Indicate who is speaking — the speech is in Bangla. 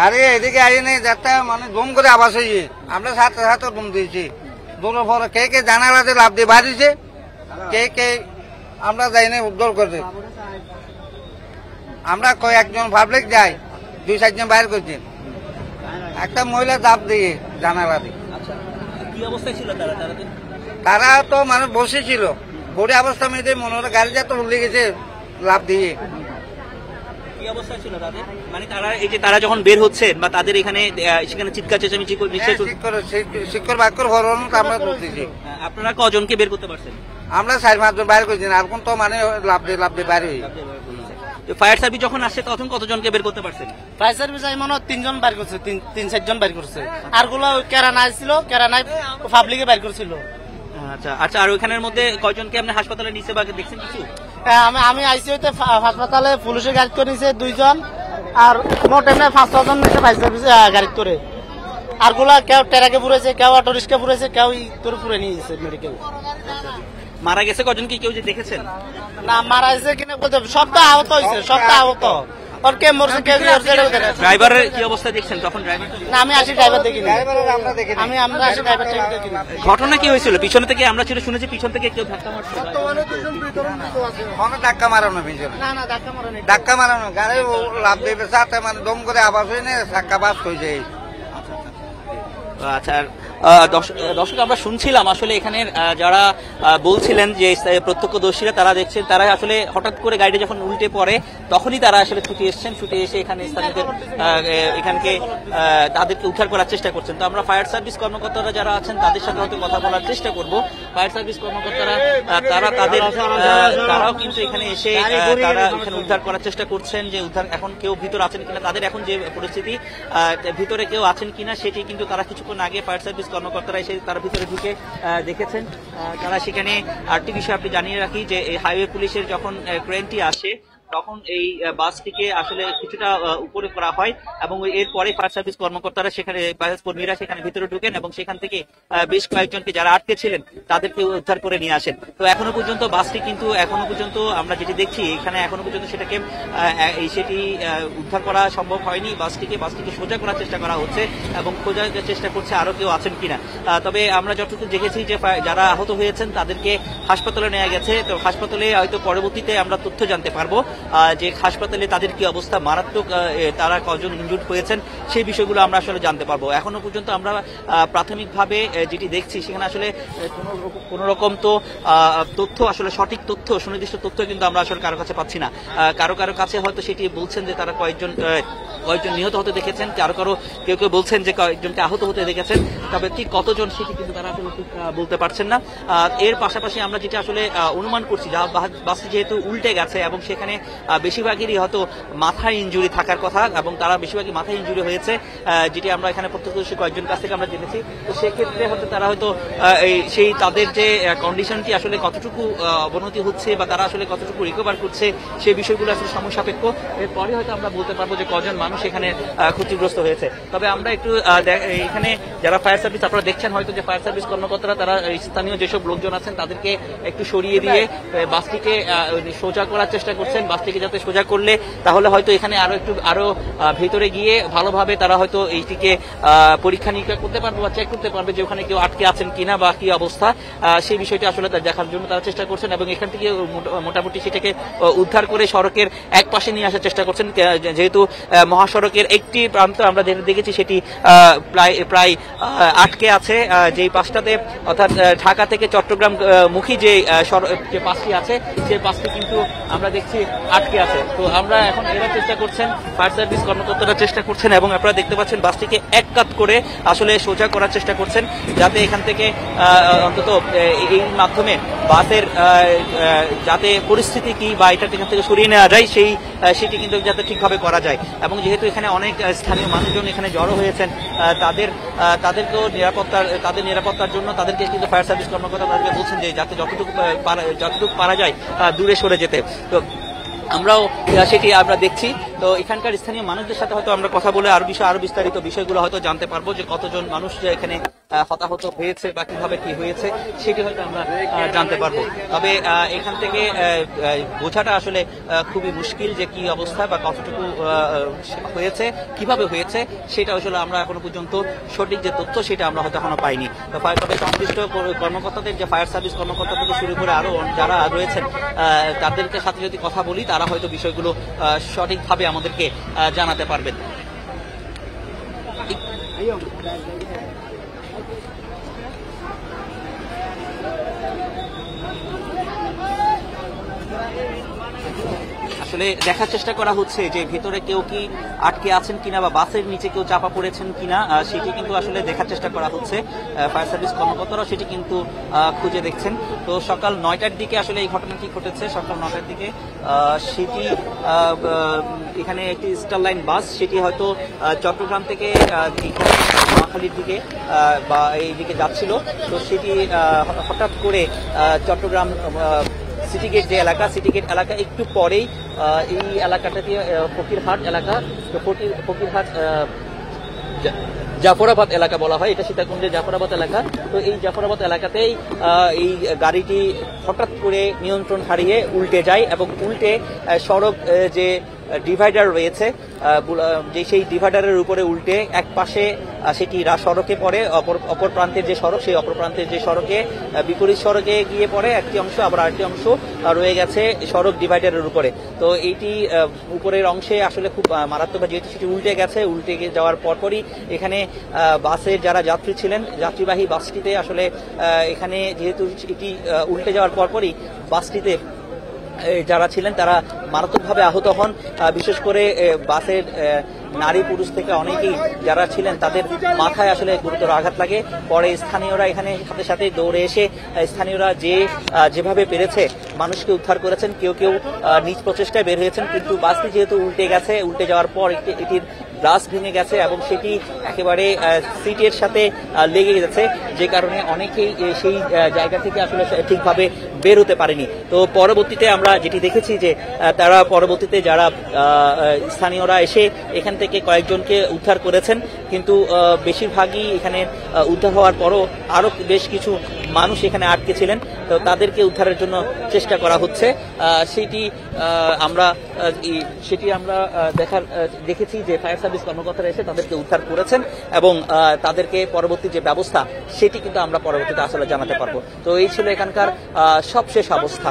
Speaker 1: গাড়ি এদিকে আসেনি, যাতে মানে ধুম করে আবাস হয়েছে। আমরা সাথে সাথে ধুম দিয়েছি। দৌড়ের পরে কে কে জানালাতে লাভ দিয়ে বাড়িছে, কে কে আমরা যাইনি উদ্ধার করতে। আমরা কয়েকজন পাবলিক যাই, 2-4 জন বাইর করছি। একটা মহিলা দাব দিয়ে জানালা দিয়ে।
Speaker 2: কি অবস্থায় ছিল
Speaker 1: তারা তো মানে বসেছিল, বড়ি অবস্থা মেয়েদের মনে হলো গাড়ি যাতে উল্লে গেছে লাভ দিয়ে।
Speaker 2: কি অবস্থা ছিল তাদের? মানে তারা এই যে তারা যখন বের হচ্ছেন বা তাদের এখানে সেখানে চিৎকার চেঁচামেচি
Speaker 1: শিক্ষর বাক্যর হরণ আমরা করতেছি।
Speaker 2: আপনারা কজনকে বের করতে পারছেন?
Speaker 1: আমরা 4-5 জন বাইর করছি, আর কোন তো মানে লাভ দিয়ে বাইরে হয়ে।
Speaker 2: ফায়ার সার্ভিস যখন আসছে তখন কতজনকে বের করতে পারছেন?
Speaker 3: ফায়ার সার্ভিস মনে হয় 3 জন বাইর করছে, 3-4 জন বাইর করছে। আর গুলো কেরানায় ছিল, কেরানায় পাবলিকে বাইর করছিল।
Speaker 2: আচ্ছা আচ্ছা। আর ওইখানের মধ্যে কয়জনকে আপনি হাসপাতালে নিচে বা দেখছেন কিছু?
Speaker 3: আমি আইসি হইতে হাসপাতালে পুলিশের গাড়ি করে নিছে 2 জন, আর মোট এমনি 5-6 জন নিছে ফায়ার সার্ভিস গাড়ি করে। আর গুলা কেউ টেরাকে পুরেছে, কেউ অটো রিক্সা পুরেছে, কেউ তোর পুরে নিয়ে গেছে মেডিকেল।
Speaker 2: মারা গেছে কজন কি কেউ যে দেখেছেন?
Speaker 3: না মারা গেছে কিনা বলতে, সবটা আহত হয়েছে, সবটা আহত। আর কে মরছে কে
Speaker 2: ড্রাইভারের কি অবস্থা দেখছেন তখন? ড্রাইভার
Speaker 3: না, আমি আসি ড্রাইভার দেখিনি, আমরা আসি ড্রাইভার দেখিনি।
Speaker 2: ঘটনা কি হয়েছিল? পিছনে থেকে আমরা শুনেছি পিছন থেকে কেউ ধাক্কা মারছে।
Speaker 1: ধাক্কা মারানো পিছনে, ধাক্কা মারানো গাড়ি লাভ দেবে সাথে মানে দম করে আবাস হয়ে না, ধাক্কা বাস হয়ে যায়।
Speaker 2: আচ্ছা দর্শক, আমরা শুনছিলাম আসলে এখানে যারা বলছিলেন যে প্রত্যক্ষদর্শীরা তারা দেখছেন, তারা আসলে হঠাৎ করে গাড়িটা যখন উল্টে পড়ে তখনই তারা আসলে ছুটে এসছেন, ছুটে এসে এখানে স্থানীয়দের এখানকে তাদেরকে উদ্ধার করার চেষ্টা করছেন। তো আমরা ফায়ার সার্ভিস কর্মকর্তারা যারা আছেন তাদের সাথে হয়তো কথা বলার চেষ্টা করব। ফায়ার সার্ভিস কর্মকর্তারা তারাও কিন্তু এখানে এসে তারা এখানে উদ্ধার করার চেষ্টা করছেন, যে উদ্ধার এখন কেউ ভিতরে আছেন কিনা, তাদের এখন যে পরিস্থিতি ভিতরে কেউ আছেন কিনা সেটি কিন্তু তারা কিছুক্ষণ আগে ফায়ার সার্ভিস কর্মকর্তারা এসে তারা ভিতরে ঢুকে দেখেছেন। তারা সেখানে আরেকটি বিষয় আপনি জানিয়ে রাখি যে এই হাইওয়ে পুলিশের যখন ক্রেনটি আসে তখন এই বাসটিকে আসলে কিছুটা উপরে করা হয় এবং এরপরে ফায়ার সার্ভিস কর্মকর্তারা সেখানে কর্মীরা সেখানে ভিতরে ঢুকেন এবং সেখান থেকে বেশ কয়েকজনকে যারা আটকে ছিলেন তাদেরকে উদ্ধার করে নিয়ে আসেন। তো এখনো পর্যন্ত বাসটি কিন্তু এখনো পর্যন্ত আমরা যেটি দেখছি এখানে এখনো পর্যন্ত সেটাকে সেটি উদ্ধার করা সম্ভব হয়নি। বাসটিকে সোজা করার চেষ্টা করা হচ্ছে এবং খোঁজার চেষ্টা করছে আরো কেউ আছেন কিনা। তবে আমরা যতটুকু দেখেছি যে যারা আহত হয়েছেন তাদেরকে হাসপাতালে নেওয়া গেছে। তো হাসপাতালে হয়তো পরবর্তীতে আমরা তথ্য জানতে পারবো যে হাসপাতালে তাদের কি অবস্থা, মারাত্মক তারা কজন ইনজুর্ড হয়েছেন সেই বিষয়গুলো আমরা আসলে জানতে পারবো। এখনো পর্যন্ত আমরা প্রাথমিকভাবে যেটি দেখছি সেখানে আসলে কোন রকম তো তথ্য আসলে সঠিক তথ্য সুনির্দিষ্ট তথ্য কিন্তু আমরা আসলে কারো কাছে পাচ্ছি না। কারো কাছে হয়তো সেটি বলছেন যে তারা কয়েকজন নিহত হতে দেখেছেন, কেউ বলছেন যে কয়েকজনকে আহত হতে দেখেছেন, তবে ঠিক কতজন সেটি কিন্তু তারা আসলে ঠিক বলতে পারছেন না। এর পাশাপাশি আমরা যেটা আসলে অনুমান করছি, বাসটি যেহেতু উল্টে গেছে এবং সেখানে বেশিরভাগেরই হয়তো মাথায় ইনজুরি থাকার কথা এবং তারা বেশিরভাগই মাথায় ইনজুরি হয়েছে, যেটি আমরা এখানে প্রত্যক্ষদর্শী কয়েকজন কাছ থেকে আমরা জেনেছি। তো সেক্ষেত্রে হয়তো তারা হয়তো সেই তাদের যে কন্ডিশনটি আসলে কতটুকু অবনতি হচ্ছে বা তারা আসলে কতটুকু রিকভার করছে সেই বিষয়গুলো আসলে সময় সাপেক্ষ। এরপরে হয়তো আমরা বলতে পারবো যে কজন মানুষ এখানে ক্ষতিগ্রস্ত হয়েছে। তবে আমরা একটু এখানে যারা ফায়ার সার্ভিস আপনারা দেখছেন হয়তো যে ফায়ার সার্ভিস কর্মকর্তারা তারা স্থানীয় যেসব লোকজন আছেন তাদেরকে একটু সরিয়ে দিয়ে বাসটিকে সোজা করার চেষ্টা করছেন। বাসটিকে যাতে সোজা করলে তাহলে হয়তো এখানে আরো ভেতরে গিয়ে ভালোভাবে তারা হয়তো এইটিকে পরীক্ষা নিরীক্ষা করতে পারবে বা চেক করতে পারবে যে ওখানে কেউ আটকে আছেন কিনা বা কি অবস্থা, সেই বিষয়টি আসলে দেখার জন্য তারা চেষ্টা করছেন এবং এখান থেকে মোটামুটি সেটাকে উদ্ধার করে সড়কের এক পাশে নিয়ে আসার চেষ্টা করছেন। যেহেতু মহাসড়কের একটি প্রান্ত আমরা দেখেছি সেটি প্রায় আটকে আছে, যেই পাশটাতে অর্থাৎ ঢাকা থেকে চট্টগ্রাম মুখী যে পাশটি আছে সেই পাশটি কিন্তু আমরা দেখছি আটকে আছে। তো আমরা এখন এরা চেষ্টা করছেন, ফায়ার সার্ভিস কর্মকর্তারা চেষ্টা করছেন এবং আপনারা দেখতে পাচ্ছেন বাসটিকে এক কাত করে আসলে সোজা করার চেষ্টা করছেন যাতে এখান থেকে অন্তত এই মাধ্যমে বাসের যাতে পরিস্থিতি কি বা এটা এখান থেকে সরিয়ে নেওয়া যায় সেটি কিন্তু যাতে ঠিকভাবে করা যায়। এবং যেহেতু এখানে অনেক স্থানীয় মানুষজন এখানে জড়ো হয়েছেন তাদেরকেও নিরাপত্তার জন্য তাদেরকে কিন্তু ফায়ার সার্ভিস কর্মকর্তা তাদেরকে বলছেন যে যাতে যতটুকু পারা যায় দূরে সরে যেতে। তো আমরাও সেটি আমরা দেখছি। তো এখানকার স্থানীয় মানুষদের সাথে হয়তো আমরা কথা বলে আরো বিস্তারিত বিষয়গুলো হয়তো জানতে পারবো যে কতজন মানুষ এখানে হতাহত হয়েছে বা কিভাবে কি হয়েছে সেটি হয়তো আমরা জানতে পারবো। তবে এখান থেকে বোঝাটা আসলে খুবই মুশকিল যে কি অবস্থা বা কতটুকু হয়েছে, কিভাবে হয়েছে সেটা আসলে আমরা এখনো পর্যন্ত সঠিক যে তথ্য সেটা আমরা হয়তো এখনো পাইনি। তো তবে সংশ্লিষ্ট কর্মকর্তাদের, যে ফায়ার সার্ভিস কর্মকর্তা থেকে শুরু করে আরো যারা রয়েছেন তাদেরকে সাথে যদি কথা বলি তারা হয়তো বিষয়গুলো সঠিকভাবে আমাদেরকে জানাতে পারবেন। আসলে দেখার চেষ্টা করা হচ্ছে যে ভেতরে কেউ কি আটকে আছেন কিনা বা বাসের নিচে কেউ চাপা পড়েছেন কিনা, সেটি কিন্তু আসলে দেখার চেষ্টা করা হচ্ছে। ফায়ার সার্ভিস কর্মকর্তারাও সেটি কিন্তু খুঁজে দেখছেন। তো সকাল 9টার দিকে আসলে এই ঘটনাটি ঘটেছে। সকাল 9টার দিকে সেটি এখানে একটি স্টার লাইন বাস, সেটি হয়তো চট্টগ্রাম থেকে নোয়াখালীর দিকে বা এই দিকে যাচ্ছিল। তো সেটি হঠাৎ করে চট্টগ্রাম সিটি গেট যে এলাকা, সিটি গেট এলাকা একটু পরেই এই এলাকাটাকে ফকিরহাট এলাকা, তো ফকিরহাট জাফরাবাদ এলাকা বলা হয়, এটা সীতাকুণ্ডের জাফরাবাদ এলাকা। তো এই জাফরাবাদ এলাকাতেই এই গাড়িটি হঠাৎ করে নিয়ন্ত্রণ হারিয়ে উল্টে যায় এবং উল্টে সড়ক যে ডিভাইডার রয়েছে যে সেই ডিভাইডারের উপরে উল্টে এক পাশে সেটি সড়কে পড়ে, অপর প্রান্তের যে সড়ক সেই অপর প্রান্তের যে সড়কে বিপরীত সড়কে গিয়ে পড়ে একটি অংশ, আবার আরেকটি অংশ রয়ে গেছে সড়ক ডিভাইডারের উপরে। তো এইটি উপরের অংশে আসলে খুব মারাত্মক, যেহেতু সেটি উল্টে গেছে, উল্টে যাওয়ার পরপরই এখানে বাসের যারা যাত্রী ছিলেন, যাত্রীবাহী বাসটিতে আসলে এখানে যেহেতু এটি উল্টে যাওয়ার পরপরই বাসটিতে যারা ছিলেন তারা মারাত্মকভাবে আহত হন। বিশেষ করে বাসের নারী পুরুষ থেকে অনেকেই যারা ছিলেন তাদের মাথায় আসলে গুরুতর আঘাত লাগে। পরে স্থানীয়রা এখানে সাথে সাথে দৌড়ে এসে স্থানীয়রা যেভাবে পেরেছে মানুষকে উদ্ধার করেছেন। কেউ কেউ নিজ প্রচেষ্টায় বের হয়েছেন, কিন্তু বাসটি যেহেতু উল্টে গেছে, উল্টে যাওয়ার পর এটির গ্লাস ভেঙে গেছে এবং সেটি একেবারে সিটের সাথে লেগে গেছে, যে কারণে অনেকেই সেই জায়গা থেকে আসলে ঠিকভাবে বের হতে পারেনি। তো পরবর্তীতে আমরা যেটি দেখেছি যে তারা পরবর্তীতে যারা স্থানীয়রা এসে এখান থেকে কয়েকজনকে উদ্ধার করেছেন, কিন্তু বেশিরভাগই এখানে উদ্ধার হওয়ার পরও আরো বেশ কিছু মানুষ এখানে আটকে ছিলেন। তো তাদেরকে উদ্ধারের জন্য চেষ্টা করা হচ্ছে। সেটি আমরা দেখেছি যে ফায়ার সার্ভিস কর্মকর্তারা এসে তাদেরকে উদ্ধার করেছেন এবং তাদেরকে পরবর্তী যে ব্যবস্থা সেটি কিন্তু আমরা পরবর্তীতে আসলে জানাতে পারবো। তো এই ছিল এখানকার সবশেষ অবস্থা।